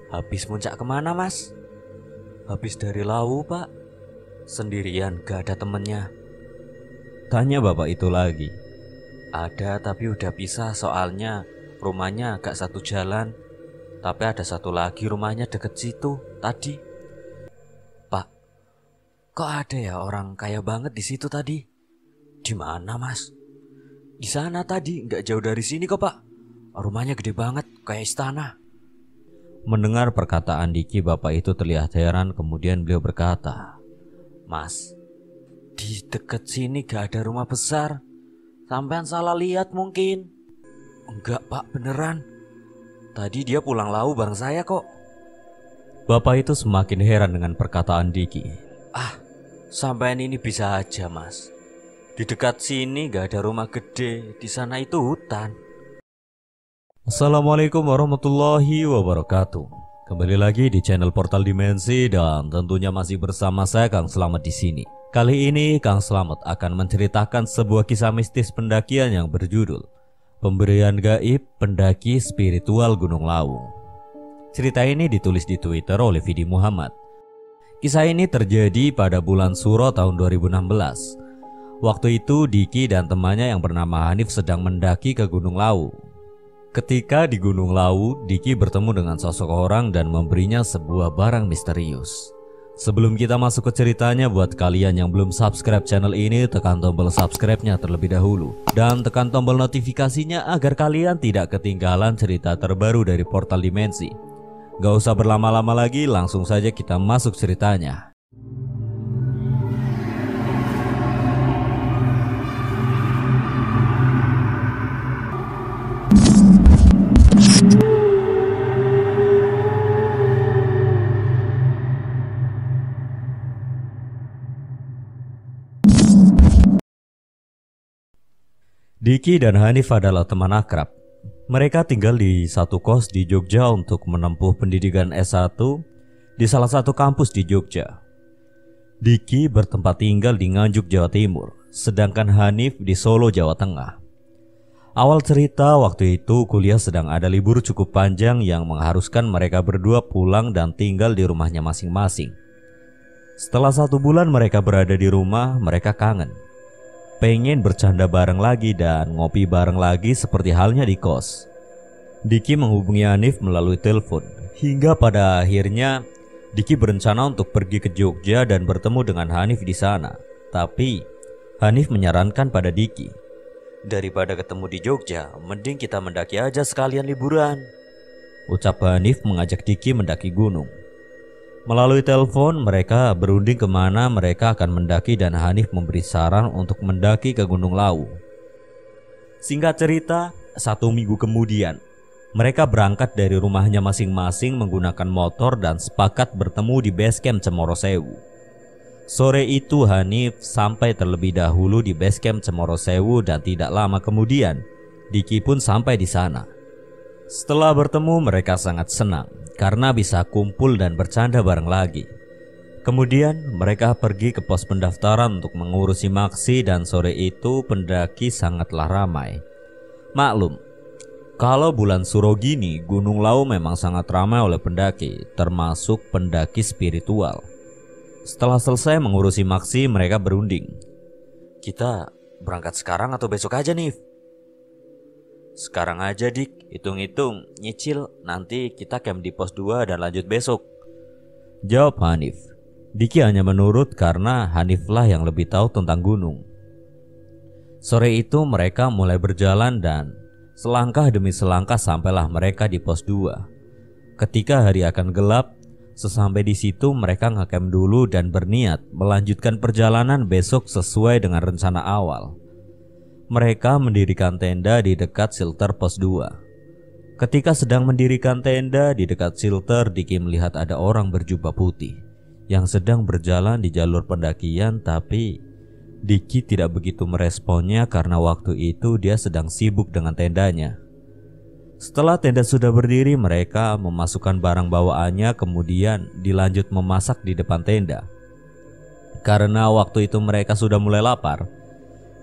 Habis muncak kemana mas? Habis dari Lawu pak. Sendirian gak ada temennya? Tanya bapak itu lagi. Ada tapi udah pisah soalnya rumahnya agak satu jalan. Tapi ada satu lagi rumahnya deket situ tadi. Pak, kok ada ya orang kaya banget di situ tadi? Di mana mas? Di sana tadi, nggak jauh dari sini kok pak. Rumahnya gede banget, kayak istana. Mendengar perkataan Diki, bapak itu terlihat heran. Kemudian beliau berkata, Mas, di deket sini gak ada rumah besar. Sampean salah lihat mungkin. Enggak pak, beneran. Tadi dia pulang Lawu bareng saya kok. bapak itu semakin heran dengan perkataan Diki. Sampean ini bisa aja mas. Di dekat sini gak ada rumah gede. Di sana itu hutan. Assalamualaikum warahmatullahi wabarakatuh. Kembali lagi di channel Portal Dimensi dan tentunya masih bersama saya Kang Slamet di sini. Kali ini Kang Slamet akan menceritakan sebuah kisah mistis pendakian yang berjudul Pemberian Gaib Pendaki Spiritual Gunung Lawu. Cerita ini ditulis di Twitter oleh Vidi Muhammad. Kisah ini terjadi pada bulan Suro tahun 2016. Waktu itu Diki dan temannya yang bernama Hanif sedang mendaki ke Gunung Lawu. Ketika di Gunung Lawu, Diki bertemu dengan sosok orang dan memberinya sebuah barang misterius. Sebelum kita masuk ke ceritanya, buat kalian yang belum subscribe channel ini, tekan tombol subscribe-nya terlebih dahulu. Dan tekan tombol notifikasinya agar kalian tidak ketinggalan cerita terbaru dari Portal Dimensi. Gak usah berlama-lama lagi, langsung saja kita masuk ceritanya. Diki dan Hanif adalah teman akrab. Mereka tinggal di satu kos di Jogja untuk menempuh pendidikan S1 di salah satu kampus di Jogja. Diki bertempat tinggal di Nganjuk, Jawa Timur, sedangkan Hanif di Solo, Jawa Tengah. Awal cerita, waktu itu kuliah sedang ada libur cukup panjang yang mengharuskan mereka berdua pulang dan tinggal di rumahnya masing-masing. Setelah 1 bulan mereka berada di rumah, mereka kangen. Pengen bercanda bareng lagi dan ngopi bareng lagi seperti halnya di kos. Diki menghubungi Hanif melalui telepon. Hingga pada akhirnya Diki berencana untuk pergi ke Jogja dan bertemu dengan Hanif di sana. Tapi Hanif menyarankan pada Diki, Daripada ketemu di Jogja, mending kita mendaki aja sekalian liburan. ucap Hanif mengajak Diki mendaki gunung. Melalui telepon mereka berunding kemana mereka akan mendaki dan Hanif memberi saran untuk mendaki ke Gunung Lawu. Singkat cerita, 1 minggu kemudian mereka berangkat dari rumahnya masing-masing menggunakan motor dan sepakat bertemu di base camp Cemoro Sewu. Sore itu Hanif sampai terlebih dahulu di base camp Cemoro Sewu dan tidak lama kemudian Diki pun sampai di sana. Setelah bertemu mereka sangat senang karena bisa kumpul dan bercanda bareng lagi. Kemudian mereka pergi ke pos pendaftaran untuk mengurusi maksi dan sore itu pendaki sangatlah ramai. Maklum, kalau bulan Suro gini Gunung Lawu memang sangat ramai oleh pendaki, termasuk pendaki spiritual. Setelah selesai mengurusi maksi mereka berunding. Kita berangkat sekarang atau besok aja nih? Sekarang aja dik, hitung-hitung, nyicil, nanti kita camp di pos 2 dan lanjut besok, jawab Hanif. Diki hanya menurut karena Haniflah yang lebih tahu tentang gunung. Sore itu mereka mulai berjalan dan selangkah demi selangkah sampailah mereka di pos 2. Ketika hari akan gelap, sesampai di situ mereka ngecamp dulu dan berniat melanjutkan perjalanan besok sesuai dengan rencana awal. Mereka mendirikan tenda di dekat shelter pos 2. Ketika sedang mendirikan tenda di dekat shelter, Diki melihat ada orang berjubah putih yang sedang berjalan di jalur pendakian, tapi Diki tidak begitu meresponnya karena waktu itu dia sedang sibuk dengan tendanya. Setelah tenda sudah berdiri, mereka memasukkan barang bawaannya kemudian dilanjut memasak di depan tenda. Karena waktu itu mereka sudah mulai lapar.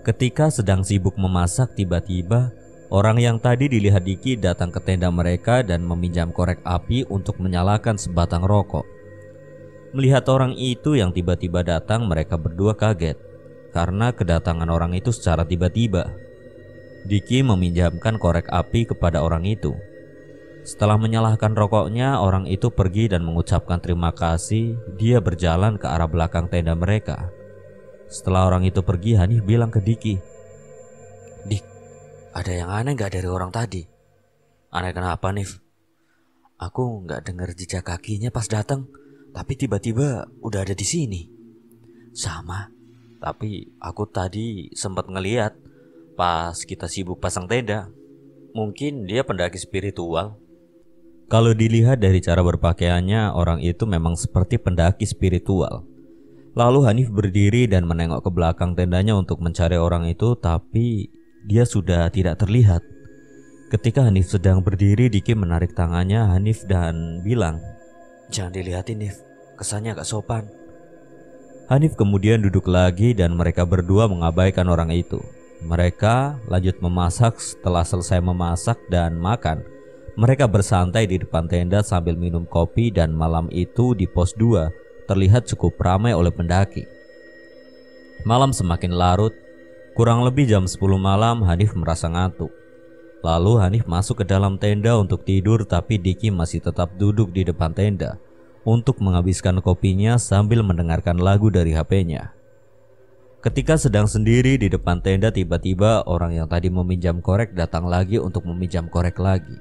Ketika sedang sibuk memasak, tiba-tiba Orang yang tadi dilihat Diki datang ke tenda mereka dan meminjam korek api untuk menyalakan sebatang rokok. Melihat orang itu yang tiba-tiba datang, mereka berdua kaget karena kedatangan orang itu secara tiba-tiba. Diki meminjamkan korek api kepada orang itu. Setelah menyalakan rokoknya, orang itu pergi dan mengucapkan terima kasih. Dia berjalan ke arah belakang tenda mereka. Setelah orang itu pergi, Hanif bilang ke Diki, "Dik, ada yang aneh gak dari orang tadi?" "Aneh kenapa, Nif?" "Aku gak dengar jejak kakinya pas datang, tapi tiba-tiba udah ada di sini." "Sama, tapi aku tadi sempat ngeliat pas kita sibuk pasang tenda. Mungkin dia pendaki spiritual." Kalau dilihat dari cara berpakaiannya, orang itu memang seperti pendaki spiritual. Lalu Hanif berdiri dan menengok ke belakang tendanya untuk mencari orang itu, tapi dia sudah tidak terlihat. Ketika Hanif sedang berdiri, Diki menarik tangannya Hanif dan bilang, "Jangan dilihatin, Nif, kesannya gak sopan." Hanif kemudian duduk lagi dan mereka berdua mengabaikan orang itu. Mereka lanjut memasak. Setelah selesai memasak dan makan, mereka bersantai di depan tenda sambil minum kopi, dan malam itu di pos 2 terlihat cukup ramai oleh pendaki. Malam semakin larut. Kurang lebih jam 10 malam, Hanif merasa ngantuk. Lalu Hanif masuk ke dalam tenda untuk tidur, tapi Diki masih tetap duduk di depan tenda untuk menghabiskan kopinya sambil mendengarkan lagu dari HP-nya. Ketika sedang sendiri di depan tenda, tiba-tiba orang yang tadi meminjam korek datang lagi untuk meminjam korek lagi.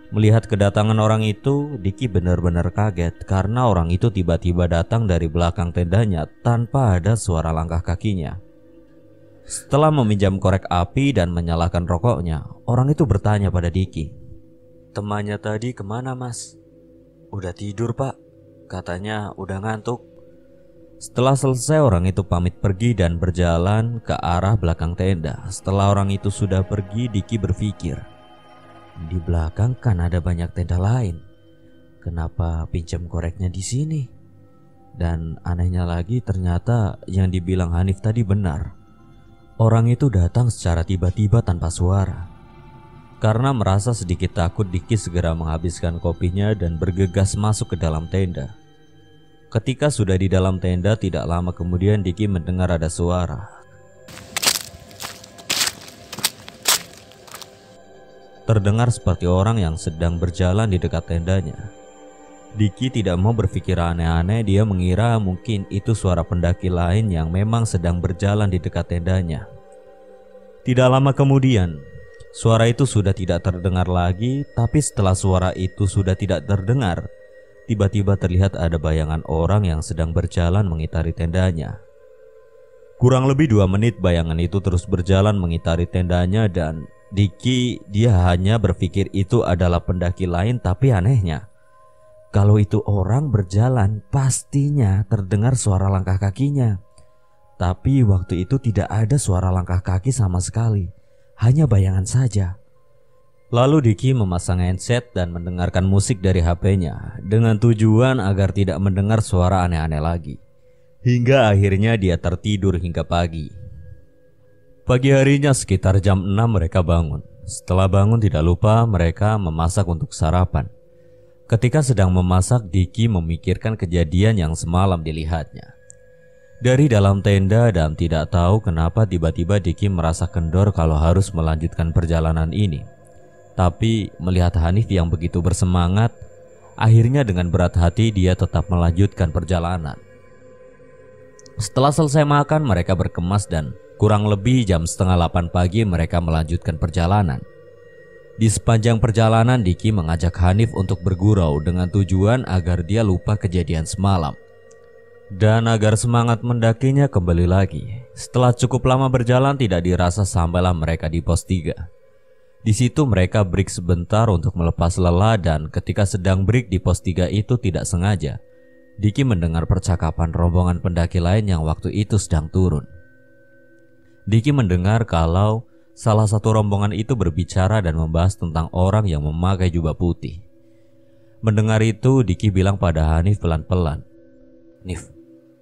Melihat kedatangan orang itu, Diki benar-benar kaget karena orang itu tiba-tiba datang dari belakang tendanya tanpa ada suara langkah kakinya. Setelah meminjam korek api dan menyalakan rokoknya, orang itu bertanya pada Diki, "Temannya tadi kemana, Mas?" "Udah tidur, Pak. Katanya udah ngantuk." Setelah selesai, orang itu pamit pergi dan berjalan ke arah belakang tenda. Setelah orang itu sudah pergi, Diki berpikir, di belakang kan ada banyak tenda lain. Kenapa pinjam koreknya di sini? Dan anehnya lagi, ternyata yang dibilang Hanif tadi benar. Orang itu datang secara tiba-tiba tanpa suara. Karena merasa sedikit takut, Diki segera menghabiskan kopinya dan bergegas masuk ke dalam tenda. Ketika sudah di dalam tenda, tidak lama kemudian Diki mendengar ada suara. Terdengar seperti orang yang sedang berjalan di dekat tendanya. Diki tidak mau berpikir aneh-aneh. Dia mengira mungkin itu suara pendaki lain yang memang sedang berjalan di dekat tendanya. Tidak lama kemudian, suara itu sudah tidak terdengar lagi. Tapi setelah suara itu sudah tidak terdengar, tiba-tiba terlihat ada bayangan orang yang sedang berjalan mengitari tendanya. Kurang lebih 2 menit bayangan itu terus berjalan mengitari tendanya, dan Diki dia hanya berpikir itu adalah pendaki lain. Tapi anehnya, kalau itu orang berjalan, pastinya terdengar suara langkah kakinya. Tapi waktu itu tidak ada suara langkah kaki sama sekali, hanya bayangan saja. Lalu Diki memasang headset dan mendengarkan musik dari HP-nya dengan tujuan agar tidak mendengar suara aneh-aneh lagi. Hingga akhirnya dia tertidur hingga pagi. Pagi harinya sekitar jam 6 mereka bangun. Setelah bangun tidak lupa mereka memasak untuk sarapan. Ketika sedang memasak, Diki memikirkan kejadian yang semalam dilihatnya dari dalam tenda, dan tidak tahu kenapa tiba-tiba Diki merasa kendor kalau harus melanjutkan perjalanan ini. Tapi melihat Hanif yang begitu bersemangat, akhirnya dengan berat hati dia tetap melanjutkan perjalanan. Setelah selesai makan, mereka berkemas dan kurang lebih jam setengah 8 pagi mereka melanjutkan perjalanan. Di sepanjang perjalanan, Diki mengajak Hanif untuk bergurau dengan tujuan agar dia lupa kejadian semalam dan agar semangat mendakinya kembali lagi. Setelah cukup lama berjalan, tidak dirasa sampailah mereka di pos 3. Di situ mereka break sebentar untuk melepas lelah, dan ketika sedang break di pos 3 itu tidak sengaja Diki mendengar percakapan rombongan pendaki lain yang waktu itu sedang turun. Diki mendengar kalau salah satu rombongan itu berbicara dan membahas tentang orang yang memakai jubah putih. Mendengar itu, Diki bilang pada Hanif pelan-pelan, "Nif,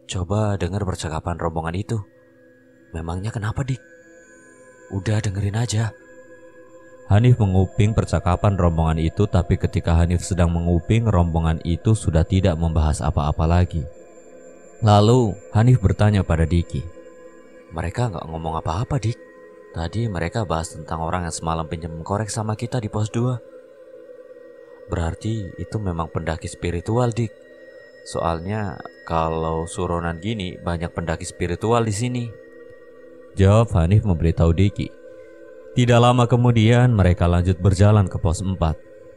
coba dengar percakapan rombongan itu. Memangnya kenapa, Dik? Udah dengerin aja." Hanif menguping percakapan rombongan itu, tapi ketika Hanif sedang menguping, rombongan itu sudah tidak membahas apa-apa lagi. Lalu Hanif bertanya pada Diki. Mereka nggak ngomong apa-apa, Dik. Tadi mereka bahas tentang orang yang semalam pinjam korek sama kita di pos 2. Berarti itu memang pendaki spiritual, Dik. Soalnya kalau suronan gini banyak pendaki spiritual di sini. Jawab Hanif memberitahu Diki. Tidak lama kemudian mereka lanjut berjalan ke pos 4.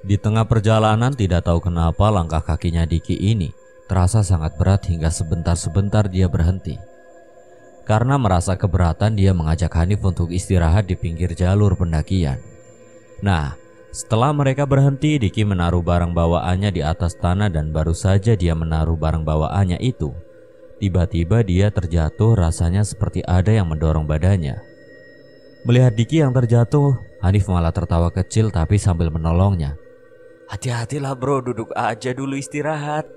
Di tengah perjalanan tidak tahu kenapa langkah kakinya Diki ini terasa sangat berat hingga sebentar-sebentar dia berhenti. Karena merasa keberatan, dia mengajak Hanif untuk istirahat di pinggir jalur pendakian. Nah, setelah mereka berhenti, Diki menaruh barang bawaannya di atas tanah dan baru saja dia menaruh barang bawaannya itu, tiba-tiba dia terjatuh, rasanya seperti ada yang mendorong badannya. Melihat Diki yang terjatuh, Hanif malah tertawa kecil tapi sambil menolongnya. Hati-hatilah bro, duduk aja dulu istirahat.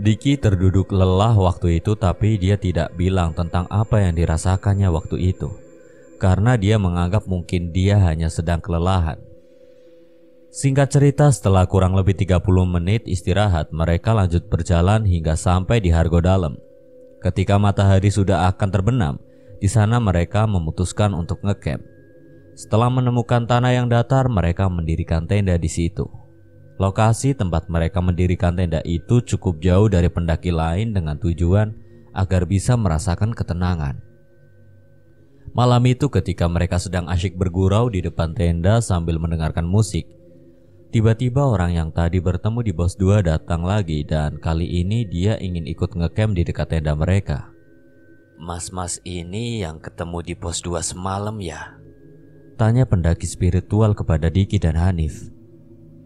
Diki terduduk lelah waktu itu, tapi dia tidak bilang tentang apa yang dirasakannya waktu itu, karena dia menganggap mungkin dia hanya sedang kelelahan. Singkat cerita, setelah kurang lebih 30 menit istirahat, mereka lanjut berjalan hingga sampai di Hargodalam. Ketika matahari sudah akan terbenam, di sana mereka memutuskan untuk ngecamp. Setelah menemukan tanah yang datar, mereka mendirikan tenda di situ. Lokasi tempat mereka mendirikan tenda itu cukup jauh dari pendaki lain dengan tujuan agar bisa merasakan ketenangan. Malam itu ketika mereka sedang asyik bergurau di depan tenda sambil mendengarkan musik, tiba-tiba orang yang tadi bertemu di pos 2 datang lagi dan kali ini dia ingin ikut ngecamp di dekat tenda mereka. Mas-mas ini yang ketemu di pos 2 semalam ya? Tanya pendaki spiritual kepada Diki dan Hanif.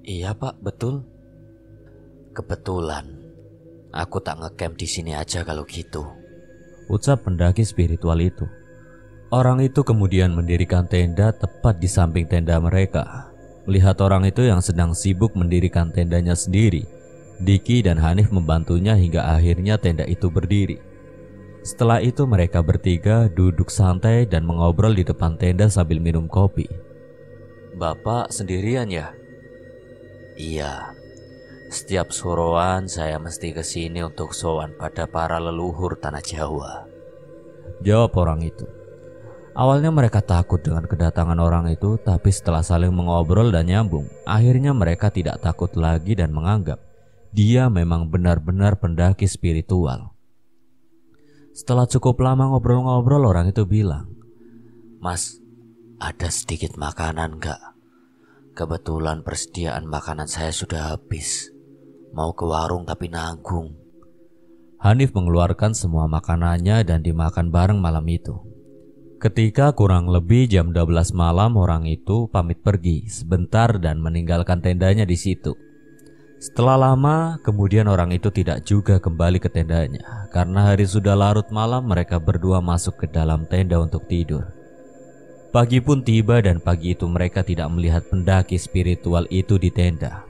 Iya pak, betul. Kebetulan aku tak ngecamp di sini aja kalau gitu, ucap pendaki spiritual itu. Orang itu kemudian mendirikan tenda tepat di samping tenda mereka. Melihat orang itu yang sedang sibuk mendirikan tendanya sendiri, Diki dan Hanif membantunya hingga akhirnya tenda itu berdiri. Setelah itu mereka bertiga duduk santai dan mengobrol di depan tenda sambil minum kopi. Bapak sendirian ya? Iya, setiap suruhan saya mesti kesini untuk sowan pada para leluhur tanah Jawa, jawab orang itu. Awalnya mereka takut dengan kedatangan orang itu, tapi setelah saling mengobrol dan nyambung, akhirnya mereka tidak takut lagi dan menganggap dia memang benar-benar pendaki spiritual. Setelah cukup lama ngobrol-ngobrol, orang itu bilang, Mas, ada sedikit makanan gak? Kebetulan persediaan makanan saya sudah habis. Mau ke warung tapi nanggung. Hanif mengeluarkan semua makanannya dan dimakan bareng malam itu. Ketika kurang lebih jam 12 malam, orang itu pamit pergi sebentar dan meninggalkan tendanya di situ. Setelah lama, kemudian orang itu tidak juga kembali ke tendanya. Karena hari sudah larut malam, mereka berdua masuk ke dalam tenda untuk tidur. Pagi pun tiba dan pagi itu mereka tidak melihat pendaki spiritual itu di tenda.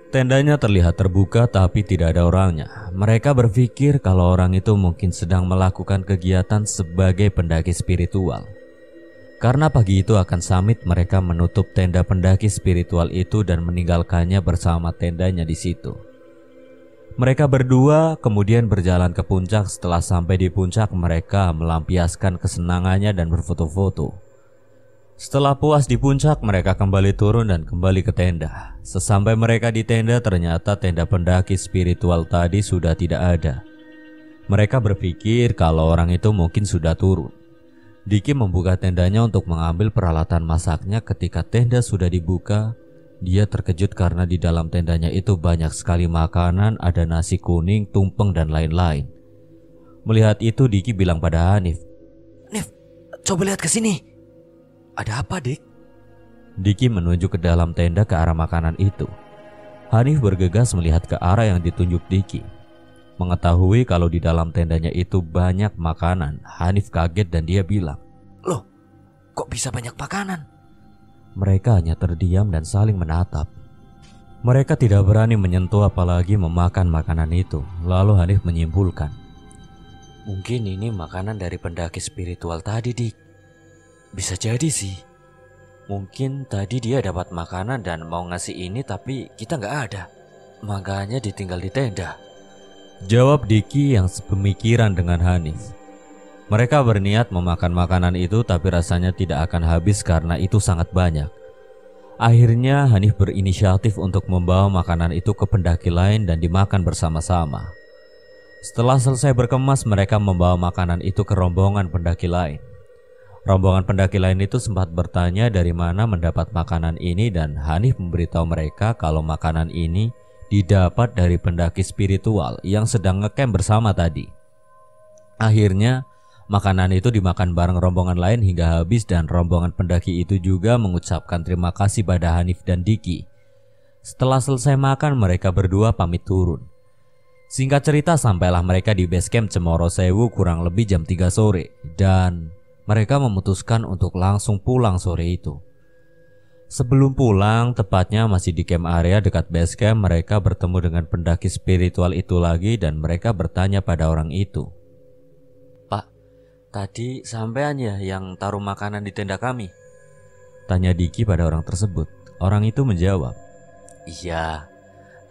Tendanya terlihat terbuka tapi tidak ada orangnya. Mereka berpikir kalau orang itu mungkin sedang melakukan kegiatan sebagai pendaki spiritual. Karena pagi itu akan summit, mereka menutup tenda pendaki spiritual itu dan meninggalkannya bersama tendanya di situ. Mereka berdua kemudian berjalan ke puncak. Setelah sampai di puncak, mereka melampiaskan kesenangannya dan berfoto-foto. Setelah puas di puncak, mereka kembali turun dan kembali ke tenda. Sesampai mereka di tenda, ternyata tenda pendaki spiritual tadi sudah tidak ada. Mereka berpikir kalau orang itu mungkin sudah turun. Diki membuka tendanya untuk mengambil peralatan masaknya. Ketika tenda sudah dibuka, dia terkejut karena di dalam tendanya itu banyak sekali makanan, ada nasi kuning, tumpeng, dan lain-lain. Melihat itu, Diki bilang pada Hanif, Nif, coba lihat ke sini. Ada apa, Dik? Diki menunjuk ke dalam tenda ke arah makanan itu. Hanif bergegas melihat ke arah yang ditunjuk Diki. Mengetahui kalau di dalam tendanya itu banyak makanan, Hanif kaget dan dia bilang, Loh, kok bisa banyak makanan? Mereka hanya terdiam dan saling menatap. Mereka tidak berani menyentuh apalagi memakan makanan itu. Lalu Hanif menyimpulkan, mungkin ini makanan dari pendaki spiritual tadi, Dik. Bisa jadi sih. Mungkin tadi dia dapat makanan dan mau ngasih ini tapi kita nggak ada. Makanya ditinggal di tenda. Jawab Diki yang sepemikiran dengan Hanif. Mereka berniat memakan makanan itu tapi rasanya tidak akan habis karena itu sangat banyak. Akhirnya Hanif berinisiatif untuk membawa makanan itu ke pendaki lain dan dimakan bersama-sama. Setelah selesai berkemas, mereka membawa makanan itu ke rombongan pendaki lain. Rombongan pendaki lain itu sempat bertanya dari mana mendapat makanan ini dan Hanif memberitahu mereka kalau makanan ini didapat dari pendaki spiritual yang sedang ngecamp bersama tadi. Akhirnya makanan itu dimakan bareng rombongan lain hingga habis dan rombongan pendaki itu juga mengucapkan terima kasih pada Hanif dan Diki. Setelah selesai makan, mereka berdua pamit turun. Singkat cerita, sampailah mereka di base camp Cemoro Sewu kurang lebih jam 3 sore dan mereka memutuskan untuk langsung pulang sore itu. Sebelum pulang, tepatnya masih di camp area dekat base camp, mereka bertemu dengan pendaki spiritual itu lagi dan mereka bertanya pada orang itu. Tadi sampean ya yang taruh makanan di tenda kami? Tanya Diki pada orang tersebut. Orang itu menjawab, Iya,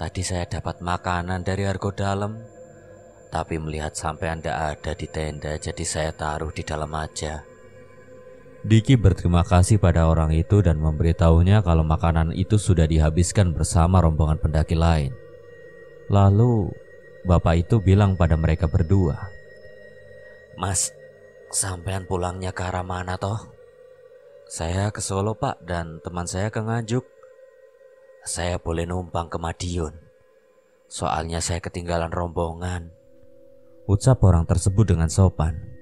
tadi saya dapat makanan dari Argo Dalam. Tapi melihat sampean tidak ada di tenda, jadi saya taruh di dalam aja. Diki berterima kasih pada orang itu dan memberitahunya kalau makanan itu sudah dihabiskan bersama rombongan pendaki lain. Lalu bapak itu bilang pada mereka berdua, Mas, sampean pulangnya ke arah mana toh? Saya ke Solo pak dan teman saya ke Nganjuk. Saya boleh numpang ke Madiun. Soalnya saya ketinggalan rombongan. ucap orang tersebut dengan sopan.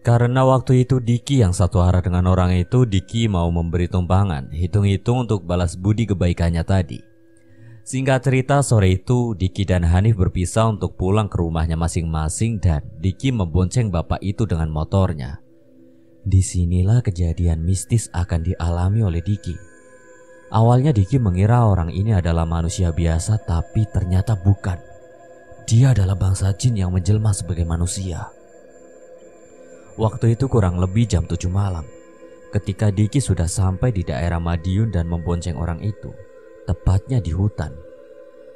Karena waktu itu Diki yang satu arah dengan orang itu, Diki mau memberi tumpangan, hitung-hitung untuk balas budi kebaikannya tadi. Singkat cerita, sore itu Diki dan Hanif berpisah untuk pulang ke rumahnya masing-masing dan Diki membonceng bapak itu dengan motornya. Disinilah kejadian mistis akan dialami oleh Diki. Awalnya Diki mengira orang ini adalah manusia biasa, tapi ternyata bukan. Dia adalah bangsa jin yang menjelma sebagai manusia. Waktu itu kurang lebih jam 7 malam. Ketika Diki sudah sampai di daerah Madiun dan membonceng orang itu, tepatnya di hutan,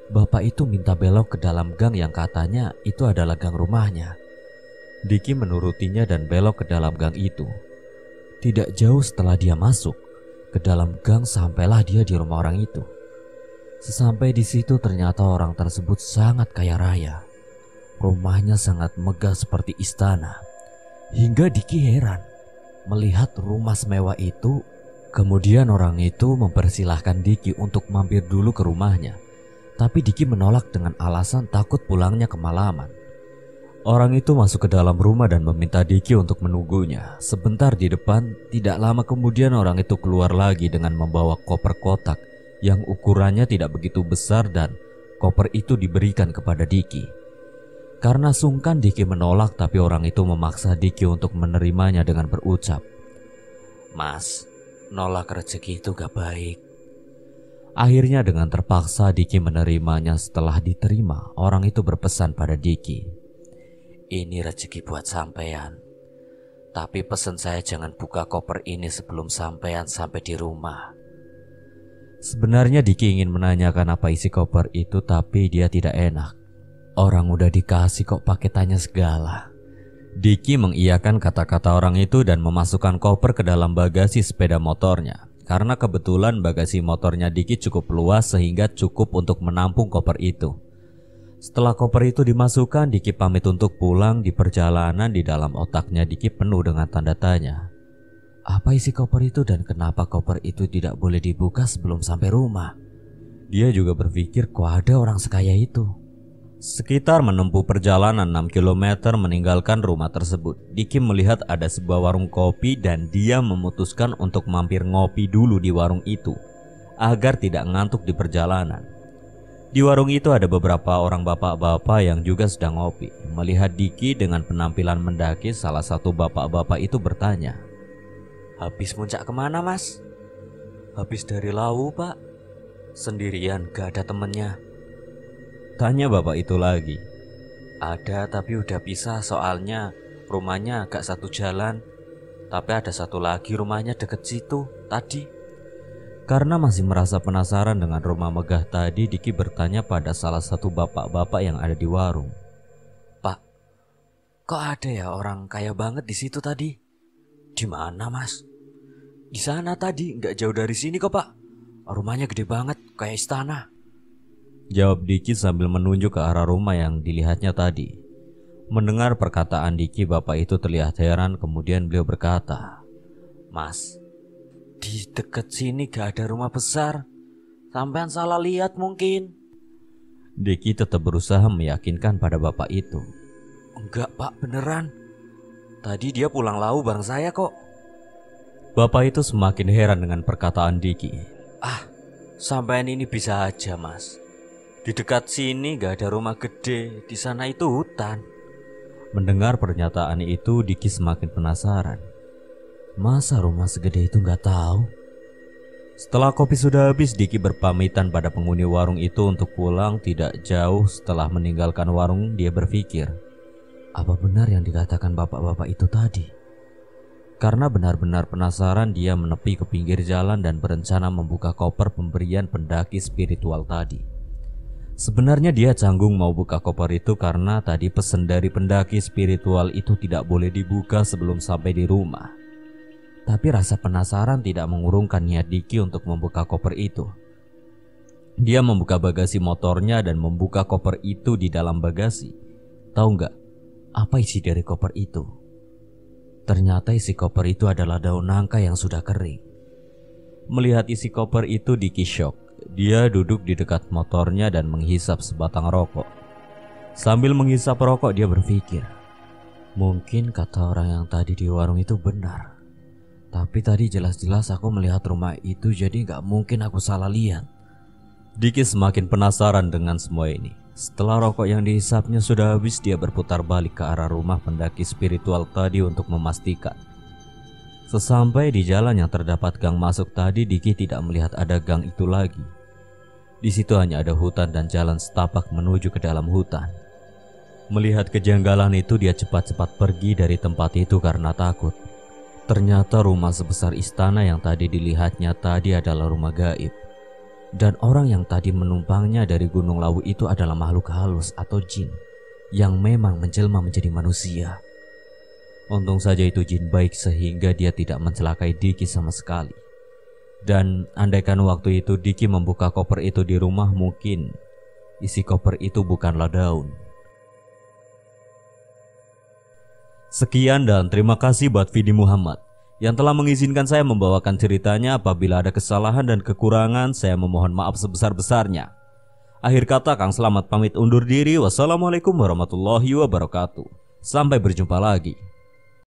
bapak itu minta belok ke dalam gang yang katanya itu adalah gang rumahnya. Diki menurutinya dan belok ke dalam gang itu. Tidak jauh setelah dia masuk ke dalam gang, sampailah dia di rumah orang itu. Sesampai di situ ternyata orang tersebut sangat kaya raya. Rumahnya sangat megah seperti istana. Hingga Diki heran melihat rumah semewah itu. Kemudian orang itu mempersilahkan Diki untuk mampir dulu ke rumahnya. Tapi Diki menolak dengan alasan takut pulangnya kemalaman. Orang itu masuk ke dalam rumah dan meminta Diki untuk menunggunya. Sebentar di depan, tidak lama kemudian orang itu keluar lagi dengan membawa koper kotak yang ukurannya tidak begitu besar dan koper itu diberikan kepada Diki. Karena sungkan Diki menolak, tapi orang itu memaksa Diki untuk menerimanya dengan berucap, Mas, nolak rezeki itu gak baik. Akhirnya dengan terpaksa Diki menerimanya. Setelah diterima, orang itu berpesan pada Diki, Ini rezeki buat sampean. Tapi pesan saya jangan buka koper ini sebelum sampean sampai di rumah. Sebenarnya Diki ingin menanyakan apa isi koper itu, tapi dia tidak enak. Orang udah dikasih kok pakai tanya segala. Diki mengiyakan kata-kata orang itu dan memasukkan koper ke dalam bagasi sepeda motornya. Karena kebetulan bagasi motornya Diki cukup luas sehingga cukup untuk menampung koper itu. Setelah koper itu dimasukkan, Diki pamit untuk pulang. Di perjalanan, di dalam otaknya Diki penuh dengan tanda tanya. Apa isi koper itu dan kenapa koper itu tidak boleh dibuka sebelum sampai rumah? Dia juga berpikir kok ada orang sekaya itu. Sekitar menempuh perjalanan 6 km meninggalkan rumah tersebut, Diki melihat ada sebuah warung kopi dan dia memutuskan untuk mampir ngopi dulu di warung itu agar tidak ngantuk di perjalanan. Di warung itu ada beberapa orang bapak-bapak yang juga sedang ngopi. Melihat Diki dengan penampilan mendaki, salah satu bapak-bapak itu bertanya, Habis muncak kemana mas? Habis dari Lawu pak. Sendirian gak ada temennya? Tanya bapak itu lagi. Ada tapi udah pisah soalnya rumahnya agak satu jalan. Tapi ada satu lagi rumahnya deket situ tadi. Karena masih merasa penasaran dengan rumah megah tadi, Diki bertanya pada salah satu bapak-bapak yang ada di warung. Pak, kok ada ya orang kaya banget di situ tadi? Di mana, Mas? Di sana tadi, nggak jauh dari sini kok, Pak. Rumahnya gede banget, kayak istana. Jawab Diki sambil menunjuk ke arah rumah yang dilihatnya tadi. Mendengar perkataan Diki, bapak itu terlihat heran, kemudian beliau berkata, Mas, di deket sini gak ada rumah besar. Sampean salah lihat mungkin. Diki tetap berusaha meyakinkan pada bapak itu. Enggak, Pak, beneran. Tadi dia pulang lau bareng saya kok. Bapak itu semakin heran dengan perkataan Diki. Sampean ini bisa aja, Mas. Di dekat sini gak ada rumah gede, di sana itu hutan. Mendengar pernyataan itu, Diki semakin penasaran. Masa rumah segede itu gak tahu? Setelah kopi sudah habis, Diki berpamitan pada penghuni warung itu untuk pulang. Tidak jauh setelah meninggalkan warung, dia berpikir, apa benar yang dikatakan bapak-bapak itu tadi? Karena benar-benar penasaran, dia menepi ke pinggir jalan dan berencana membuka koper pemberian pendaki spiritual tadi. Sebenarnya dia canggung mau buka koper itu karena tadi pesan dari pendaki spiritual itu tidak boleh dibuka sebelum sampai di rumah. Tapi rasa penasaran tidak mengurungkan niat Diki untuk membuka koper itu. Dia membuka bagasi motornya dan membuka koper itu. Di dalam bagasi, tahu nggak apa isi dari koper itu? Ternyata isi koper itu adalah daun nangka yang sudah kering. Melihat isi koper itu, Diki shock. Dia duduk di dekat motornya dan menghisap sebatang rokok. Sambil menghisap rokok, dia berpikir, mungkin kata orang yang tadi di warung itu benar. Tapi tadi jelas-jelas aku melihat rumah itu, jadi gak mungkin aku salah lihat. Diki semakin penasaran dengan semua ini. Setelah rokok yang dihisapnya sudah habis, dia berputar balik ke arah rumah pendaki spiritual tadi untuk memastikan. Sesampai di jalan yang terdapat gang masuk tadi, Diki tidak melihat ada gang itu lagi. Di situ hanya ada hutan dan jalan setapak menuju ke dalam hutan. Melihat kejanggalan itu, dia cepat-cepat pergi dari tempat itu karena takut. Ternyata rumah sebesar istana yang tadi dilihatnya tadi adalah rumah gaib. Dan orang yang tadi menumpangnya dari Gunung Lawu itu adalah makhluk halus atau jin yang memang menjelma menjadi manusia. Untung saja itu jin baik sehingga dia tidak mencelakai Diki sama sekali. Dan andaikan waktu itu Diki membuka koper itu di rumah, mungkin isi koper itu bukanlah daun. Sekian dan terima kasih buat Vidi Muhammad yang telah mengizinkan saya membawakan ceritanya. Apabila ada kesalahan dan kekurangan, saya memohon maaf sebesar-besarnya. Akhir kata, Kang Selamat pamit undur diri. Wassalamualaikum warahmatullahi wabarakatuh. Sampai berjumpa lagi.